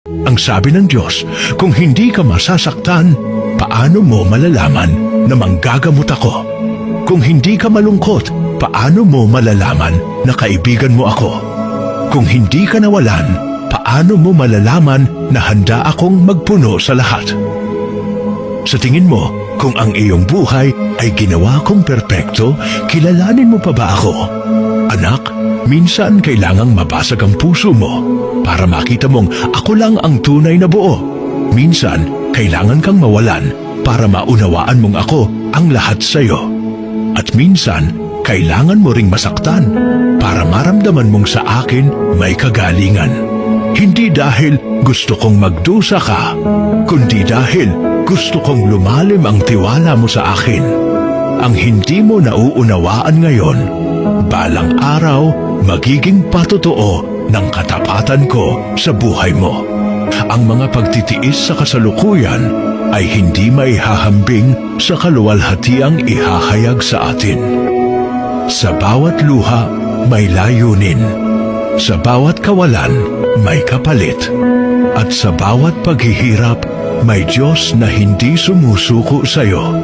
Ang sabi ng Diyos, kung hindi ka masasaktan, paano mo malalaman na manggagamot ako? Kung hindi ka malungkot, paano mo malalaman na kaibigan mo ako? Kung hindi ka nawalan, paano mo malalaman na handa akong magpuno sa lahat? Sa tingin mo, kung ang iyong buhay ay ginawa kong perpekto, kilalanin mo pa ba ako? Anak, minsan kailangang mabasag ang puso mo para makita mong ako lang ang tunay na buo. Minsan, kailangan kang mawalan para maunawaan mong ako ang lahat sa'yo. At minsan, kailangan mo ring masaktan para maramdaman mong sa akin may kagalingan. Hindi dahil gusto kong magdusa ka, kundi dahil gusto kong lumalim ang tiwala mo sa akin. Ang hindi mo nauunawaan ngayon, balang araw magiging patotoo ng katapatan ko sa buhay mo. Ang mga pagtitiis sa kasalukuyan ay hindi maihahambing sa kaluwalhatiang ihahayag sa atin. Sa bawat luha may layunin, sa bawat kawalan may kapalit, at sa bawat paghihirap may Diyos na hindi sumusuko sa iyo.